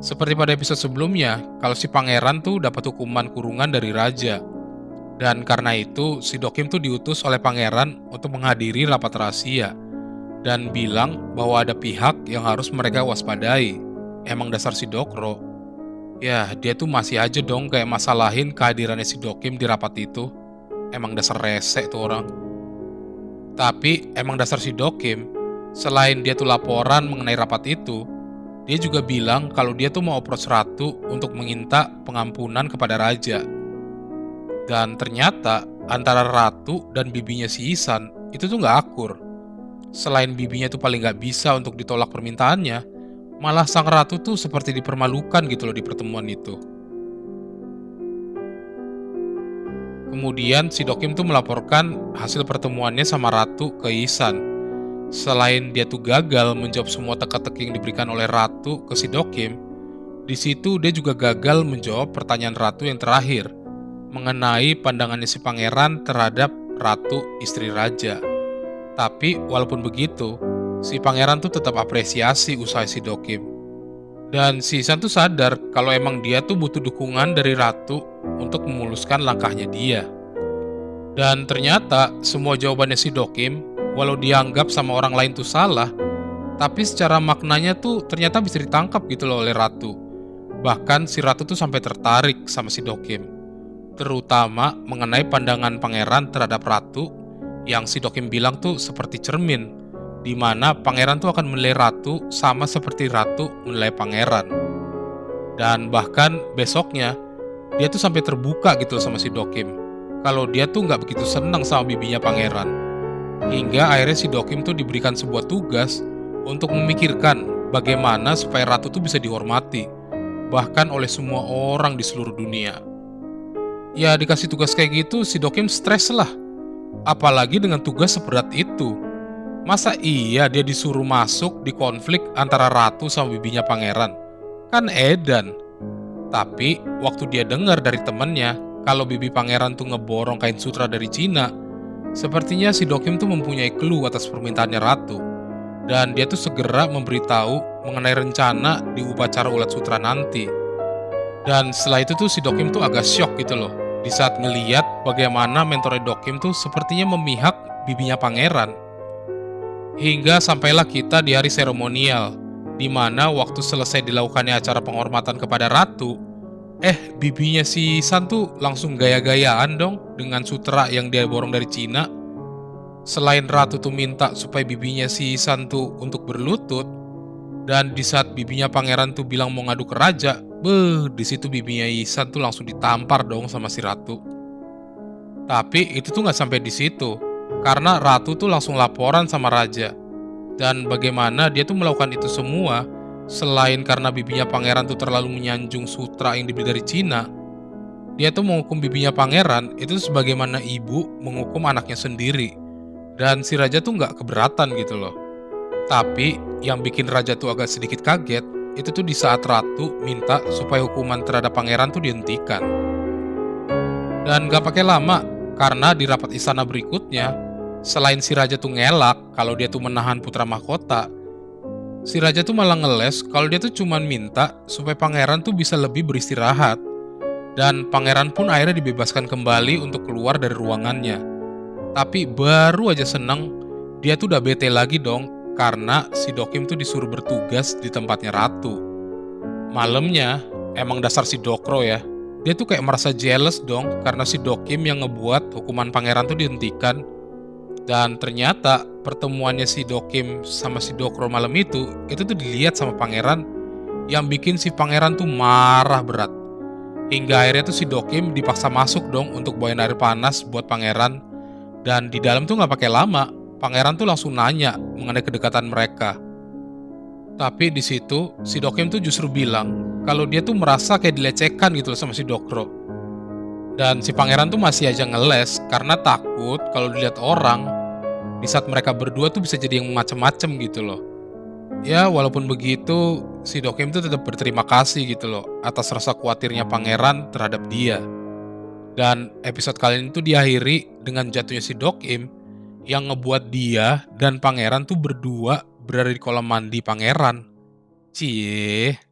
Seperti pada episode sebelumnya, kalau si pangeran tuh dapat hukuman kurungan dari raja. Dan karena itu, si Dokim tuh diutus oleh pangeran untuk menghadiri rapat rahasia dan bilang bahwa ada pihak yang harus mereka waspadai. Emang dasar si Dokro. Ya, dia tuh masih aja dong kayak masalahin kehadirannya si Dokim di rapat itu. Emang dasar rese tuh orang. Tapi emang dasar si Dokim, selain dia tuh laporan mengenai rapat itu, dia juga bilang kalau dia tuh mau approach ratu untuk meminta pengampunan kepada raja. Dan ternyata antara ratu dan bibinya si Isan itu tuh nggak akur. Selain bibinya tuh paling nggak bisa untuk ditolak permintaannya, malah sang ratu tuh seperti dipermalukan gitu loh di pertemuan itu. Kemudian si Dokim tuh melaporkan hasil pertemuannya sama ratu ke Isan. Selain dia tuh gagal menjawab semua teka-teki yang diberikan oleh ratu ke si Dokim, di situ dia juga gagal menjawab pertanyaan ratu yang terakhir mengenai pandangannya si pangeran terhadap ratu istri raja. Tapi walaupun begitu, si pangeran tuh tetap apresiasi usaha si Dokim. Dan si Isan tuh sadar kalau emang dia tuh butuh dukungan dari ratu untuk memuluskan langkahnya dia. Dan ternyata semua jawabannya si Dokim, walau dianggap sama orang lain tuh salah, tapi secara maknanya tuh ternyata bisa ditangkap gitu loh oleh ratu. Bahkan si ratu tuh sampai tertarik sama si Dokim, terutama mengenai pandangan pangeran terhadap ratu yang si Dokim bilang tuh seperti cermin, di mana pangeran tuh akan menilai ratu sama seperti ratu menilai pangeran. Dan bahkan besoknya dia tuh sampai terbuka gitu loh sama si Dokim kalau dia tuh nggak begitu senang sama bibinya pangeran. Hingga akhirnya si Dokim tuh diberikan sebuah tugas untuk memikirkan bagaimana supaya ratu tuh bisa dihormati, bahkan oleh semua orang di seluruh dunia. Ya dikasih tugas kayak gitu si Dokim stres lah, apalagi dengan tugas seberat itu. Masa iya dia disuruh masuk di konflik antara ratu sama bibinya pangeran? Kan edan. Tapi waktu dia dengar dari temennya kalau bibi pangeran tuh ngeborong kain sutra dari Cina, sepertinya si Dokim tuh mempunyai clue atas permintaannya ratu. Dan dia tuh segera memberitahu mengenai rencana di upacara ulat sutra nanti. Dan setelah itu tuh si Dokim tuh agak syok gitu loh, di saat ngeliat bagaimana mentornya Dokim tuh sepertinya memihak bibinya pangeran. Hingga sampailah kita di hari seremonial, di mana waktu selesai dilakukannya acara penghormatan kepada ratu, bibinya si San tuh langsung gaya-gayaan dong dengan sutra yang dia borong dari Cina. Selain ratu tuh minta supaya bibinya si San tuh untuk berlutut, dan di saat bibinya pangeran tuh bilang mau ngadu ke raja, di situ bibinya Isan tuh langsung ditampar dong sama si ratu. Tapi itu tuh nggak sampai di situ, karena ratu tuh langsung laporan sama raja. Dan bagaimana dia tuh melakukan itu semua, selain karena bibinya pangeran tuh terlalu menyanjung sutra yang dibeli dari Cina, dia tuh menghukum bibinya pangeran itu sebagaimana ibu menghukum anaknya sendiri. Dan si raja tuh nggak keberatan gitu loh. Tapi yang bikin raja tuh agak sedikit kaget, itu tuh di saat ratu minta supaya hukuman terhadap pangeran tuh dihentikan. Dan gak pakai lama, karena di rapat istana berikutnya, selain si raja tuh ngelak kalau dia tuh menahan putra mahkota, si raja tuh malah ngeles kalau dia tuh cuman minta supaya pangeran tuh bisa lebih beristirahat. Dan pangeran pun akhirnya dibebaskan kembali untuk keluar dari ruangannya. Tapi baru aja seneng, dia tuh udah bete lagi dong karena si Dokim tuh disuruh bertugas di tempatnya ratu. Malamnya, emang dasar si Dokro ya, dia tuh kayak merasa jealous dong karena si Dokim yang ngebuat hukuman pangeran tuh dihentikan. Dan ternyata pertemuannya si Dokim sama si Dokro malam itu tuh dilihat sama pangeran, yang bikin si pangeran tuh marah berat. Hingga akhirnya tuh si Dokim dipaksa masuk dong untuk bawain air panas buat pangeran. Dan di dalam tuh gak pakai lama, pangeran tuh langsung nanya mengenai kedekatan mereka. Tapi di situ si Dokim tuh justru bilang kalau dia tuh merasa kayak dilecehkan gitu loh sama si Dokro. Dan si pangeran tuh masih aja ngeles karena takut kalau dilihat orang di saat mereka berdua tuh bisa jadi yang macem-macem gitu loh. Ya walaupun begitu, si Dokim tuh tetap berterima kasih gitu loh atas rasa khawatirnya pangeran terhadap dia. Dan episode kali ini tuh diakhiri dengan jatuhnya si Dokim yang ngebuat dia dan pangeran tuh berdua berada di kolam mandi pangeran. Cie.